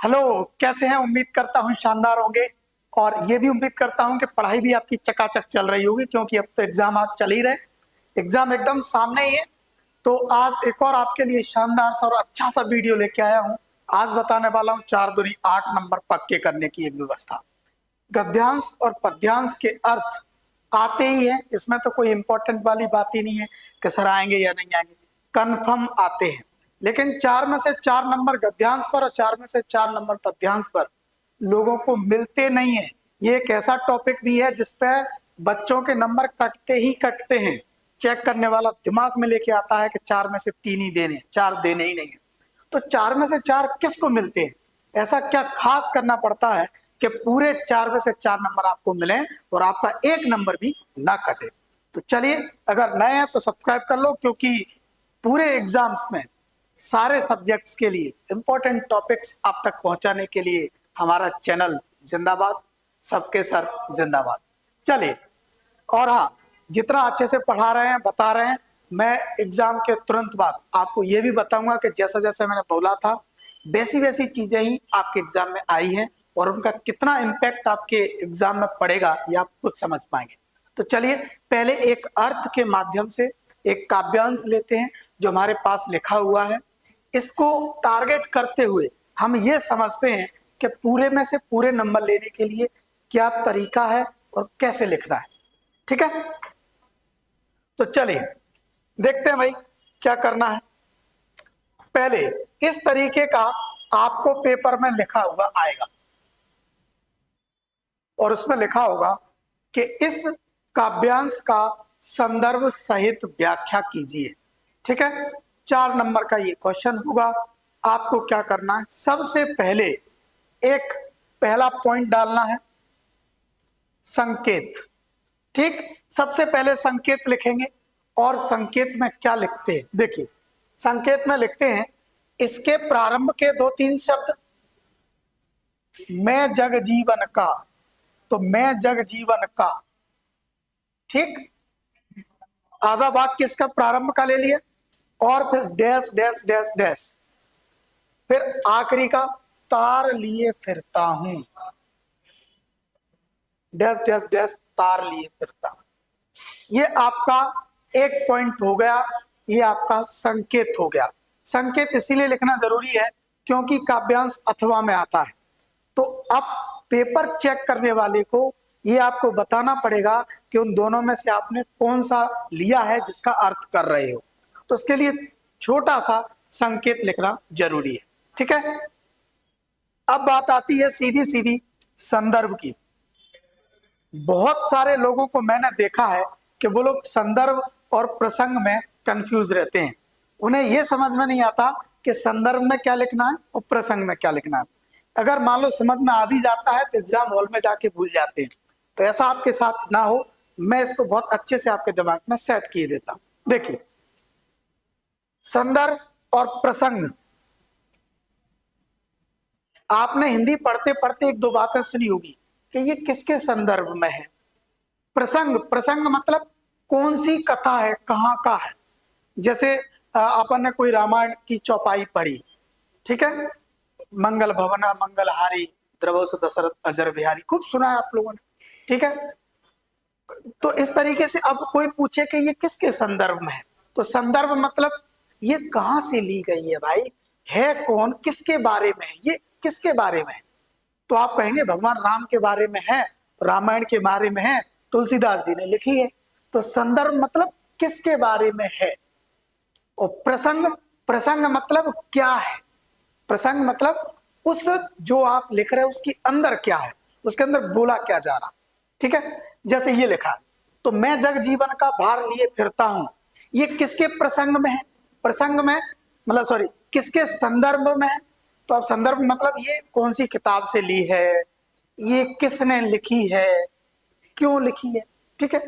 Hello, कैसे हैं? उम्मीद करता हूं शानदार होंगे। और ये भी उम्मीद करता हूं कि पढ़ाई भी आपकी चकाचक चल रही होगी, क्योंकि अब तो एग्जाम आज चल ही रहे। एग्जाम एकदम सामने ही है। तो आज एक और आपके लिए शानदार सा और अच्छा सा वीडियो लेके आया हूं। आज बताने वाला हूं 4 दूनी 8 नंबर पक्के करने की एक व्यवस्था। गद्यांश और पद्यांश के अर्थ आते ही है, इसमें तो कोई इंपॉर्टेंट वाली बात ही नहीं है कि सर आएंगे या नहीं आएंगे, कन्फर्म आते हैं। लेकिन 4 में से 4 नंबर गद्यांश पर और 4 में से 4 नंबर पद्यांश पर लोगों को मिलते नहीं है। ये एक ऐसा टॉपिक भी है जिसपे बच्चों के नंबर कटते ही कटते हैं। चेक करने वाला दिमाग में लेके आता है कि 4 में से 3 ही देने, 4 देने ही नहीं है। तो 4 में से 4 किसको मिलते हैं? ऐसा क्या खास करना पड़ता है कि पूरे 4 में से 4 नंबर आपको मिले और आपका एक नंबर भी ना कटे? तो चलिए, अगर नए हैं तो सब्सक्राइब कर लो, क्योंकि पूरे एग्जाम्स में सारे सब्जेक्ट्स के लिए इंपॉर्टेंट टॉपिक्स आप तक पहुंचाने के लिए हमारा चैनल जिंदाबाद, सबके सर जिंदाबाद। चलिए, और हाँ, जितना अच्छे से पढ़ा रहे हैं, बता रहे हैं, मैं एग्जाम के तुरंत बाद आपको ये भी बताऊंगा कि जैसा जैसा मैंने बोला था वैसी वैसी चीजें ही आपके एग्जाम में आई हैं और उनका कितना इम्पैक्ट आपके एग्जाम में पड़ेगा ये आप खुद समझ पाएंगे। तो चलिए, पहले एक अर्थ के माध्यम से एक काव्यांश लेते हैं जो हमारे पास लिखा हुआ है। इसको टारगेट करते हुए हम ये समझते हैं कि पूरे में से पूरे नंबर लेने के लिए क्या तरीका है और कैसे लिखना है। ठीक है, तो चलिए देखते हैं भाई क्या करना है। पहले इस तरीके का आपको पेपर में लिखा हुआ आएगा और उसमें लिखा होगा कि इस काव्यांश का संदर्भ सहित व्याख्या कीजिए। ठीक है, 4 नंबर का ये क्वेश्चन होगा। आपको क्या करना है, सबसे पहले एक पहला पॉइंट डालना है, संकेत। ठीक, सबसे पहले संकेत लिखेंगे। और संकेत में क्या लिखते हैं, देखिए संकेत में लिखते हैं इसके प्रारंभ के 2-3 शब्द। मैं जग जीवन का, तो मैं जग जीवन का, ठीक, आधा वाक्य इसका प्रारंभ का ले लिया और फिर डैश डैश डैश डैश, फिर आखिरी का तार लिए फिरता हूं, डैश डैश डैश तार लिए फिरता हूं। ये आपका एक पॉइंट हो गया, ये आपका संकेत हो गया। संकेत इसीलिए लिखना जरूरी है क्योंकि काव्यांश अथवा में आता है। तो अब पेपर चेक करने वाले को ये आपको बताना पड़ेगा कि उन दोनों में से आपने कौन सा लिया है जिसका अर्थ कर रहे हो। तो इसके लिए छोटा सा संकेत लिखना जरूरी है। ठीक है, अब बात आती है सीधी सीधी संदर्भ की। बहुत सारे लोगों को मैंने देखा है कि वो लोग संदर्भ और प्रसंग में कंफ्यूज रहते हैं। उन्हें यह समझ में नहीं आता कि संदर्भ में क्या लिखना है और प्रसंग में क्या लिखना है। अगर मान लो समझ में आ भी जाता है तो एग्जाम हॉल में जाके भूल जाते हैं। तो ऐसा आपके साथ ना हो, मैं इसको बहुत अच्छे से आपके दिमाग में सेट किए देता हूं। देखिए, संदर्भ और प्रसंग, आपने हिंदी पढ़ते पढ़ते 1-2 बातें सुनी होगी कि ये किसके संदर्भ में है। प्रसंग, प्रसंग मतलब कौन सी कथा है, कहाँ का है। जैसे अपन ने कोई रामायण की चौपाई पढ़ी, ठीक है, मंगल भवना मंगलहारी द्रवस दशरथ अजर बिहारी, खूब सुना है आप लोगों ने। ठीक है, तो इस तरीके से अब कोई पूछे कि ये किसके संदर्भ में है, तो संदर्भ मतलब ये कहां से ली गई है भाई, है कौन, किसके बारे में है, ये किसके बारे में है। तो आप कहेंगे भगवान राम के बारे में है, रामायण के बारे में है, तुलसीदास जी ने लिखी है। तो संदर्भ मतलब किसके बारे में है। और प्रसंग, प्रसंग मतलब क्या है। प्रसंग मतलब उस जो आप लिख रहे हो उसके अंदर क्या है, उसके अंदर बोला क्या जा रहा। ठीक है, जैसे ये लिखा, तो मैं जग जीवन का भार लिए फिरता हूं, ये किसके प्रसंग में है, प्रसंग में मतलब सॉरी किसके संदर्भ में है। तो आप संदर्भ मतलब ये कौन सी किताब से ली है, ये किसने लिखी है, क्यों लिखी है। ठीक है,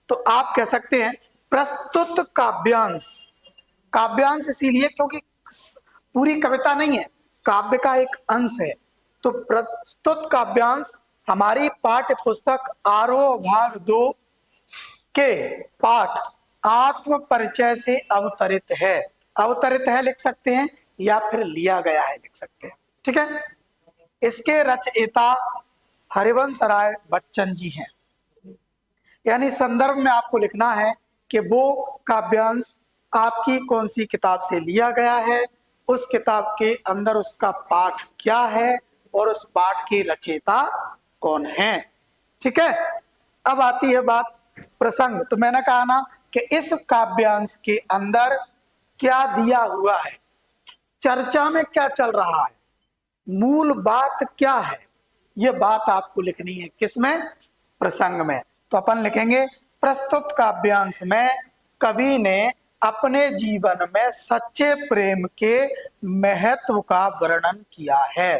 तो आप कह सकते हैं प्रस्तुत काव्यांश। काव्यांश इसीलिए क्योंकि पूरी कविता नहीं है, काव्य का एक अंश है। तो प्रस्तुत काव्यांश हमारी पाठ्य पुस्तक आरोह भाग 2 के पाठ आत्म परिचय से अवतरित है। अवतरित है लिख सकते हैं या फिर लिया गया है लिख सकते हैं। ठीक है। इसके रचयिता हरिवंश राय बच्चन जी हैं। यानी संदर्भ में आपको लिखना है कि वो काव्यांश आपकी कौन सी किताब से लिया गया है, उस किताब के अंदर उसका पाठ क्या है और उस पाठ के रचयिता कौन है। ठीक है। अब आती है बात प्रसंग। तो मैंने कहा ना कि इस काव्यांश के अंदर क्या दिया हुआ है, चर्चा में क्या चल रहा है, मूल बात क्या है, ये बात आपको लिखनी है किसमें, प्रसंग में। तो अपन लिखेंगे प्रस्तुत काव्यांश में कवि ने अपने जीवन में सच्चे प्रेम के महत्व का वर्णन किया है।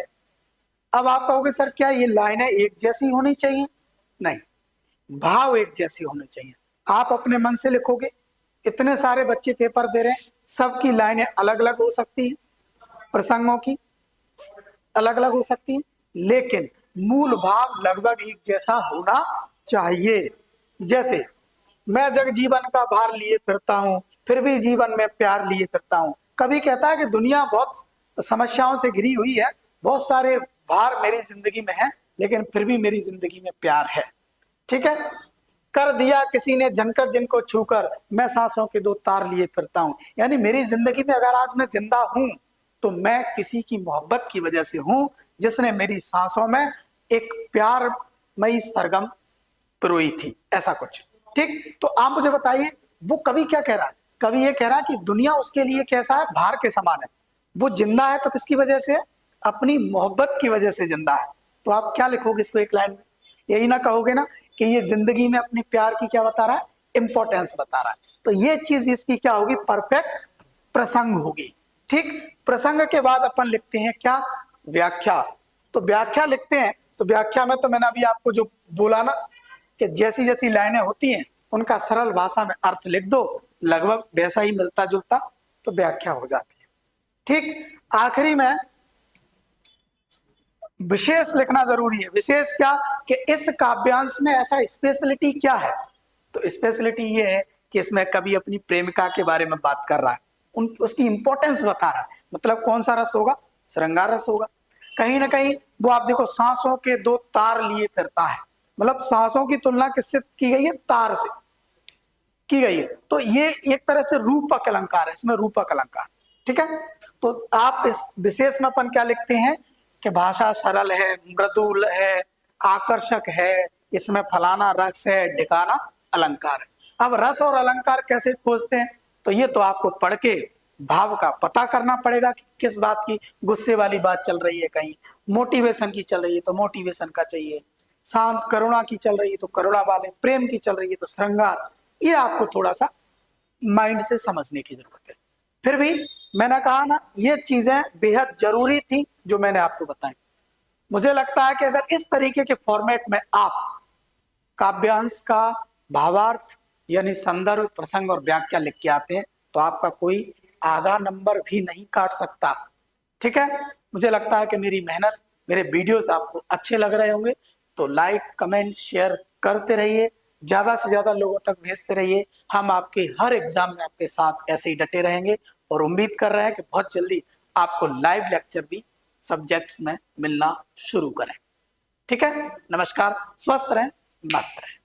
अब आप कहोगे सर क्या ये लाइनें एक जैसी होनी चाहिए? नहीं, भाव एक जैसे होने चाहिए। आप अपने मन से लिखोगे, इतने सारे बच्चे पेपर दे रहे हैं, सबकी लाइनें अलग अलग हो सकती हैं, प्रसंगों की अलग अलग हो सकती हैं, लेकिन मूल भाव लगभग एक जैसा होना चाहिए। जैसे मैं जग जीवन का भार लिए फिरता हूं, फिर भी जीवन में प्यार लिए फिरता हूं। कभी कहता है कि दुनिया बहुत समस्याओं से घिरी हुई है, बहुत सारे भार मेरी जिंदगी में है, लेकिन फिर भी मेरी जिंदगी में प्यार है। ठीक है। कर दिया किसी ने जनकर जिनको छूकर, मैं सांसों के दो तार लिए फिरता हूं। यानी मेरी जिंदगी में अगर आज मैं जिंदा हूं तो मैं किसी की मोहब्बत की वजह से हूं, जिसने मेरी सांसों में एक प्यारमयी सरगम पिरोई थी, ऐसा कुछ। ठीक। तो आप मुझे बताइए वो कवि क्या कह रहा है? कवि ये कह रहा है कि दुनिया उसके लिए कैसा है, भार के समान है। वो जिंदा है तो किसकी वजह से? अपनी मोहब्बत की वजह से जिंदा है। तो आप क्या लिखोगे इसको एक लाइन में? यही ना कहोगे ना कि ये जिंदगी में अपने प्यार की क्या बता रहा है, इंपॉर्टेंस बता रहा है। तो ये चीज इसकी क्या होगी, परफेक्ट प्रसंग होगी। ठीक। प्रसंग के बाद अपन लिखते हैं क्या, व्याख्या। तो व्याख्या लिखते हैं, तो व्याख्या में तो मैंने अभी आपको जो बोला ना कि जैसी जैसी लाइनें होती हैं उनका सरल भाषा में अर्थ लिख दो, लगभग वैसा ही मिलता जुलता, तो व्याख्या हो जाती है। ठीक। आखिरी में विशेष लिखना जरूरी है। विशेष क्या, कि इस काव्यांश में ऐसा स्पेशलिटी क्या है? तो स्पेशलिटी ये है कि इसमें कवि अपनी प्रेमिका के बारे में बात कर रहा है, उसकी इंपॉर्टेंस बता रहा है। मतलब कौन सा रस होगा, श्रृंगार रस होगा। कहीं ना कहीं वो आप देखो सांसों के दो तार लिए फिरता है, मतलब सांसों की तुलना किससे की गई है, तार से की गई है। तो ये एक तरह से रूपक अलंकार है, इसमें रूपक अलंकार। ठीक है। तो आप इस विशेष में अपन क्या लिखते हैं कि भाषा सरल है, मृदुल है, आकर्षक है, इसमें फलाना रस है, ढिकाना अलंकार है। अब रस और अलंकार कैसे खोजते हैं? तो ये तो आपको पढ़ के भाव का पता करना पड़ेगा कि किस बात की गुस्से वाली बात चल रही है, कहीं मोटिवेशन की चल रही है तो मोटिवेशन का चाहिए, शांत करुणा की चल रही है तो करुणा वाले, प्रेम की चल रही है तो श्रृंगार। ये आपको थोड़ा सा माइंड से समझने की जरूरत है। फिर भी मैंने कहा ना ये चीजें बेहद जरूरी थी जो मैंने आपको बताई। मुझे लगता है कि अगर इस तरीके के फॉर्मेट में आप काव्यांश का भावार्थ यानी संदर्भ, प्रसंग और व्याख्या लिख के आते हैं तो आपका कोई आधा नंबर भी नहीं काट सकता। ठीक है। मुझे लगता है कि मेरी मेहनत, मेरे वीडियोस आपको अच्छे लग रहे होंगे, तो लाइक कमेंट शेयर करते रहिए, ज्यादा से ज्यादा लोगों तक भेजते रहिए। हम आपके हर एग्जाम में आपके साथ ऐसे ही डटे रहेंगे और उम्मीद कर रहे हैं कि बहुत जल्दी आपको लाइव लेक्चर भी सब्जेक्ट्स में मिलना शुरू करें। ठीक है। नमस्कार, स्वस्थ रहें, मस्त रहें।